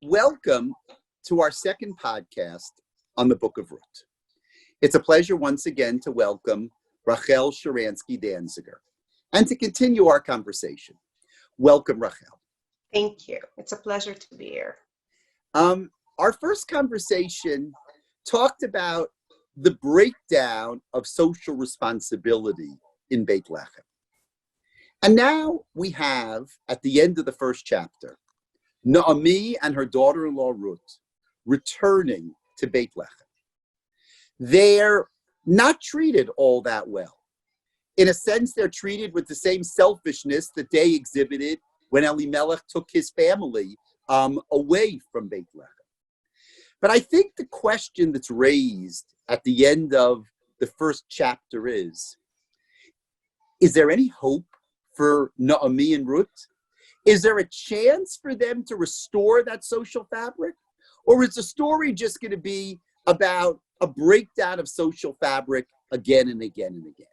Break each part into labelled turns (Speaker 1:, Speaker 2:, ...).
Speaker 1: welcome to our second podcast on the Book of Ruth. It's a pleasure once again to welcome Rachel Sharansky Danziger and to continue our conversation. Welcome, Rachel.
Speaker 2: Thank you. It's a pleasure to be here.
Speaker 1: Our first conversation talked about the breakdown of social responsibility in Beit Lechem. And now we have, at the end of the first chapter, Naomi and her daughter-in-law Ruth returning to Beit Lechem. They're not treated all that well. In a sense, they're treated with the same selfishness that they exhibited when Elimelech took his family away from Beit Lechem. But I think the question that's raised at the end of the first chapter is there any hope for Naomi and Ruth? Is there a chance for them to restore that social fabric? Or is the story just going to be about a breakdown of social fabric again and again and again?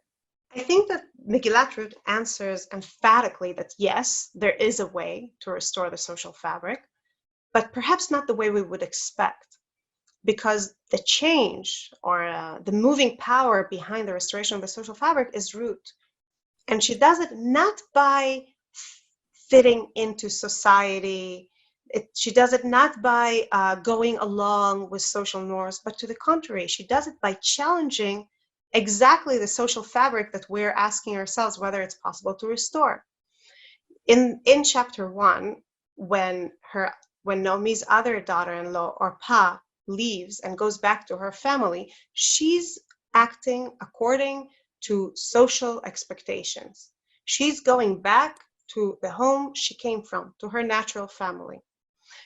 Speaker 2: I think that Megillat Ruth answers emphatically that yes, there is a way to restore the social fabric, but perhaps not the way we would expect, because the change or the moving power behind the restoration of the social fabric is Ruth. And she does it not by fitting into society. She does it not by going along with social norms, but to the contrary, she does it by challenging exactly the social fabric that we're asking ourselves whether it's possible to restore. In chapter 1, when Naomi's other daughter-in-law, Orpah, leaves and goes back to her family, she's acting according to social expectations. She's going back to the home she came from, to her natural family.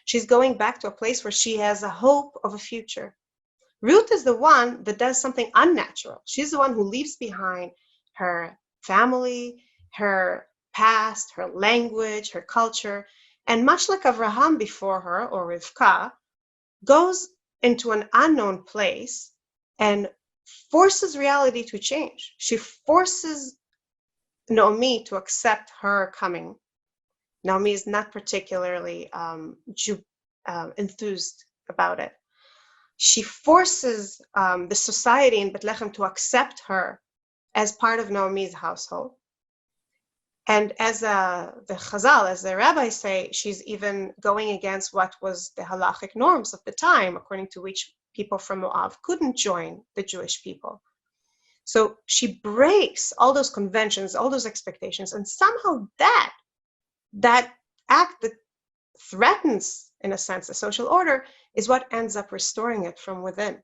Speaker 2: She's going back to a place where she has a hope of a future. Ruth is the one that does something unnatural. She's the one who leaves behind her family, her past, her language, her culture, and much like Avraham before her, or Rivka, goes into an unknown place and forces reality to change. She forces Naomi to accept her coming. Naomi is not particularly enthused about it. She forces the society in Beit Lechem to accept her as part of Naomi's household. And as the Chazal, as the rabbis say, she's even going against what was the halachic norms of the time, according to which people from Moab couldn't join the Jewish people. So she breaks all those conventions, all those expectations, and somehow that act that threatens, in a sense, the social order is what ends up restoring it from within.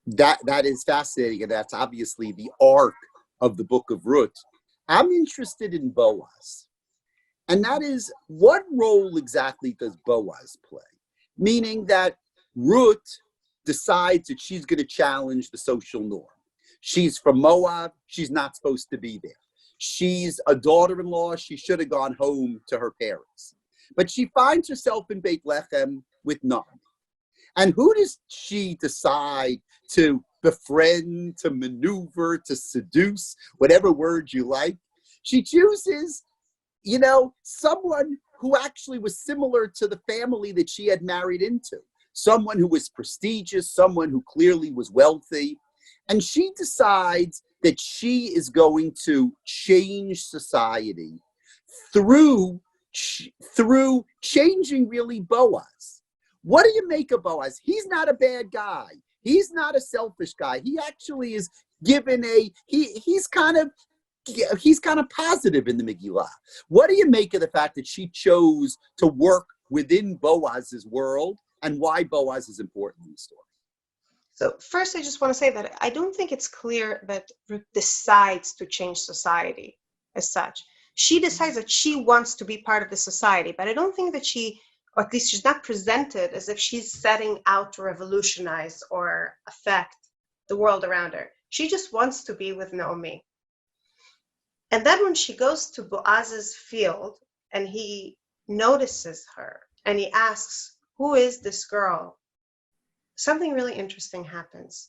Speaker 1: That is fascinating, and that's obviously the arc of the Book of Ruth. I'm interested in Boaz, and that is, what role exactly does Boaz play? Meaning that Ruth decides that she's going to challenge the social norm. She's from Moab. She's not supposed to be there. She's a daughter-in-law. She should have gone home to her parents. But she finds herself in Beit Lechem with Naomi. And who does she decide to befriend, to maneuver, to seduce, whatever word you like? She chooses, someone who actually was similar to the family that she had married into. Someone who was prestigious, someone who clearly was wealthy. And she decides that she is going to change society through changing really Boaz. What do you make of Boaz? He's not a bad guy. He's not a selfish guy. He actually is given he's kind of positive in the Megillah. What do you make of the fact that she chose to work within Boaz's world, and why Boaz is important in the story?
Speaker 2: So first, I just want to say that I don't think it's clear that Ruth decides to change society as such. She decides that she wants to be part of the society, but I don't think that or at least she's not presented as if she's setting out to revolutionize or affect the world around her. She just wants to be with Naomi. And then when she goes to Boaz's field and he notices her and he asks, "Who is this girl?" something really interesting happens.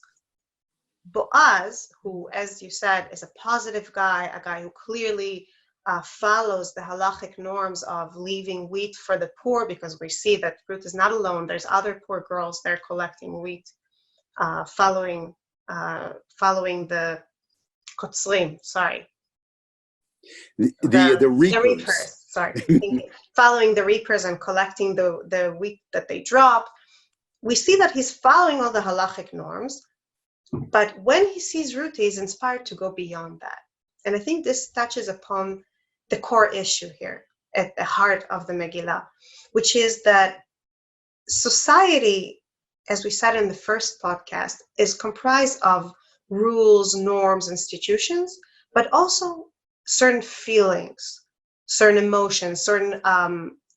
Speaker 2: Boaz, who, as you said, is a positive guy, a guy who clearly follows the halachic norms of leaving wheat for the poor, because we see that Ruth is not alone. There's other poor girls there collecting wheat, following the kotzrim, sorry,
Speaker 1: The
Speaker 2: the
Speaker 1: reapers.
Speaker 2: reapers, sorry, following the reapers and collecting the wheat that they drop. We see that he's following all the halachic norms, but when he sees Ruth, he's inspired to go beyond that. And I think this touches upon the core issue here at the heart of the Megillah, which is that society, as we said in the first podcast, is comprised of rules, norms, institutions, but also certain feelings, certain emotions, certain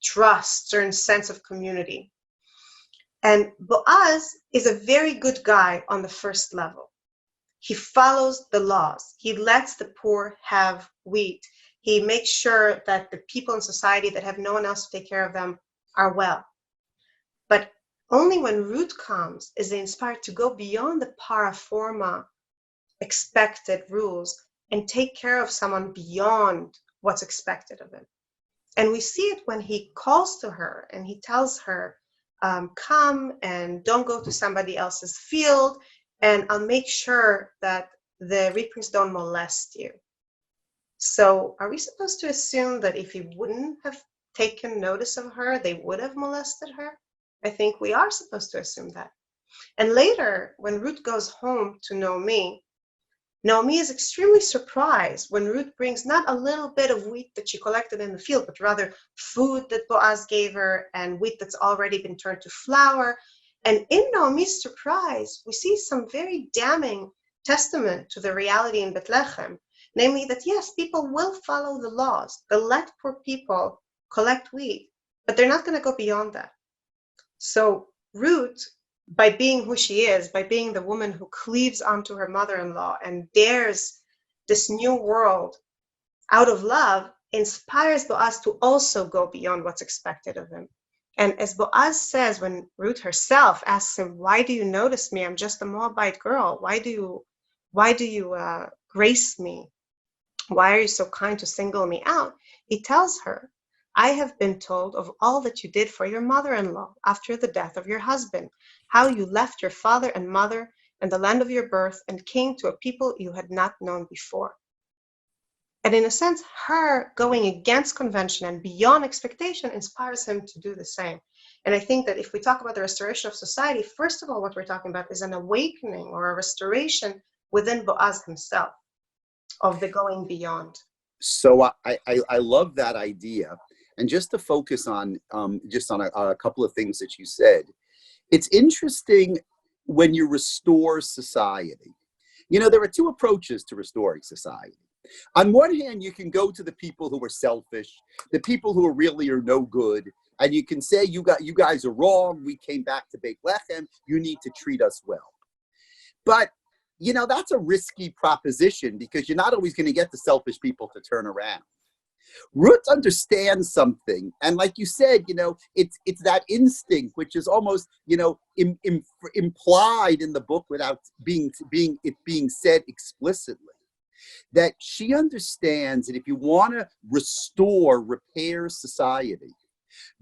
Speaker 2: trust, certain sense of community. And Boaz is a very good guy on the first level. He follows the laws. He lets the poor have wheat. He makes sure that the people in society that have no one else to take care of them are well. But only when Ruth comes is he inspired to go beyond the para forma expected rules and take care of someone beyond what's expected of him. And we see it when he calls to her and he tells her, come and don't go to somebody else's field, and I'll make sure that the reapers don't molest you. So are we supposed to assume that if he wouldn't have taken notice of her, they would have molested her? I think we are supposed to assume that. And later, when Ruth goes home to Naomi is extremely surprised when Ruth brings not a little bit of wheat that she collected in the field, but rather food that Boaz gave her and wheat that's already been turned to flour. And in Naomi's surprise, we see some very damning testament to the reality in Bethlehem, namely that yes, people will follow the laws. They'll let poor people collect wheat, but they're not going to go beyond that. So Ruth, by being who she is, by being the woman who cleaves onto her mother-in-law and dares this new world out of love, inspires Boaz to also go beyond what's expected of him. And as Boaz says, when Ruth herself asks him, why do you notice me? I'm just a Moabite girl. Why do you grace me? Why are you so kind to single me out? He tells her, I have been told of all that you did for your mother-in-law after the death of your husband, how you left your father and mother and the land of your birth and came to a people you had not known before. And in a sense, her going against convention and beyond expectation inspires him to do the same. And I think that if we talk about the restoration of society, first of all, what we're talking about is an awakening or a restoration within Boaz himself of the going beyond.
Speaker 1: So I love that idea. And just to focus on a couple of things that you said, it's interesting when you restore society. You know, there are two approaches to restoring society. On one hand, you can go to the people who are selfish, the people who really are no good, and you can say, you guys are wrong. We came back to Bethlehem. You need to treat us well. But, you know, that's a risky proposition because you're not always going to get the selfish people to turn around. Ruth understands something, and like you said, you know, it's that instinct which is almost, you know, implied in the book without being said explicitly, that she understands that if you want to repair society,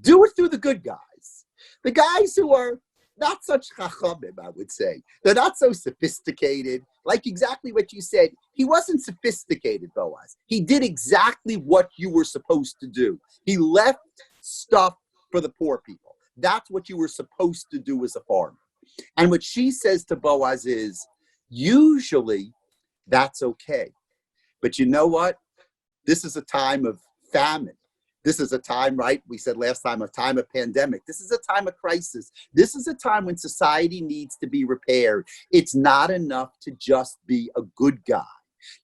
Speaker 1: do it through the good guys, the guys who are not such chachamim, I would say. They're not so sophisticated. Like exactly what you said, he wasn't sophisticated, Boaz. He did exactly what you were supposed to do. He left stuff for the poor people. That's what you were supposed to do as a farmer. And what she says to Boaz is, usually that's okay. But you know what? This is a time of famine. This is a time, right? We said last time, a time of pandemic. This is a time of crisis. This is a time when society needs to be repaired. It's not enough to just be a good guy.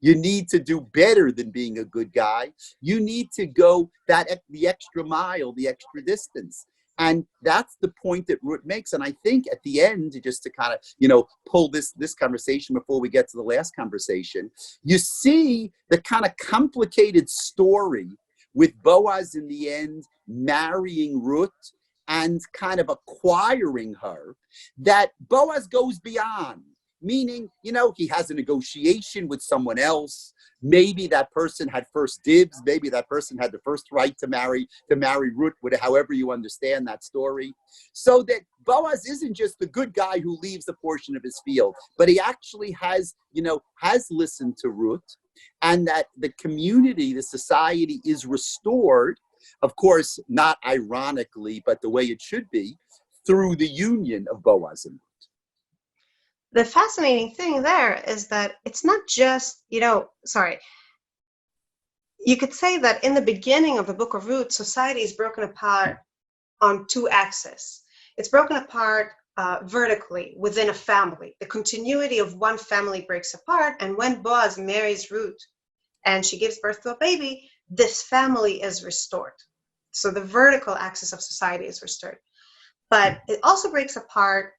Speaker 1: You need to do better than being a good guy. You need to go the extra mile, the extra distance. And that's the point that Ruth makes. And I think at the end, just to kind of, you know, pull this conversation before we get to the last conversation, you see the kind of complicated story with Boaz in the end marrying Ruth and kind of acquiring her, that Boaz goes beyond. meaning, he has a negotiation with someone else. Maybe that person had first dibs. Maybe that person had the first right to marry Ruth, however you understand that story. So that Boaz isn't just the good guy who leaves a portion of his field, but he actually has listened to Ruth, and that the community, the society is restored, of course, not ironically, but the way it should be, through the union of Boaz and Ruth.
Speaker 2: The fascinating thing there is that it's not just, you could say that in the beginning of the book of Ruth, society is broken apart on two axes. It's broken apart vertically within a family. The continuity of one family breaks apart, and when Boaz marries Ruth and she gives birth to a baby, this family is restored. So the vertical axis of society is restored. But it also breaks apart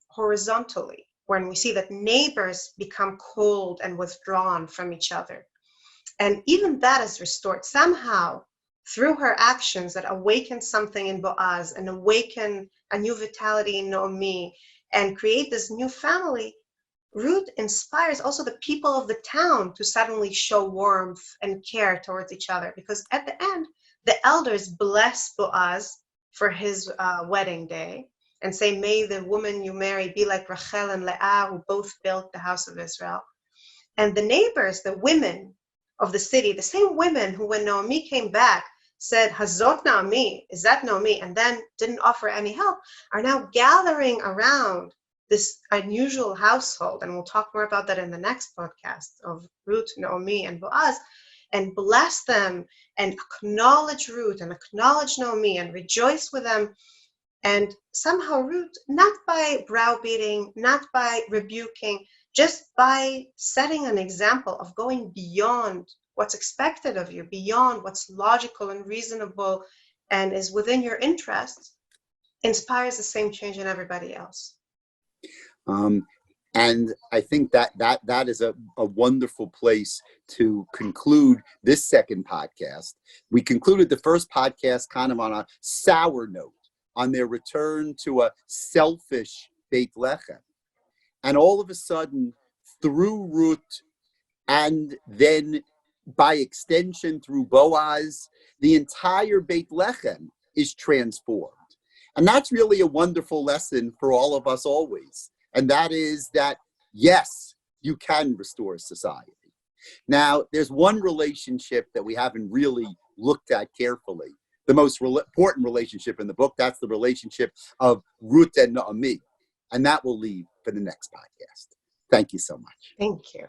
Speaker 2: horizontally, when we see that neighbors become cold and withdrawn from each other. And even that is restored somehow through her actions that awaken something in Boaz and awaken a new vitality in Naomi and create this new family. Ruth inspires also the people of the town to suddenly show warmth and care towards each other, because at the end, the elders bless Boaz for his wedding day and say, may the woman you marry be like Rachel and Leah, who both built the house of Israel. And the neighbors, the women of the city, the same women who, when Naomi came back, said, Hazot Naomi, is that Naomi? And then didn't offer any help, are now gathering around this unusual household. And we'll talk more about that in the next podcast of Ruth, Naomi, and Boaz, and bless them and acknowledge Ruth and acknowledge Naomi and rejoice with them. And somehow Ruth, not by browbeating, not by rebuking, just by setting an example of going beyond what's expected of you, beyond what's logical and reasonable and is within your interests, inspires the same change in everybody else.
Speaker 1: And I think that is a wonderful place to conclude this second podcast. We concluded the first podcast kind of on a sour note, on their return to a selfish Beit Lechem. And all of a sudden, through Ruth, and then by extension through Boaz, the entire Beit Lechem is transformed. And that's really a wonderful lesson for all of us always. And that is that, yes, you can restore society. Now, there's one relationship that we haven't really looked at carefully. The most important relationship in the book, that's the relationship of Ruth and Naomi. And that will leave for the next podcast. Thank you so much.
Speaker 2: Thank you.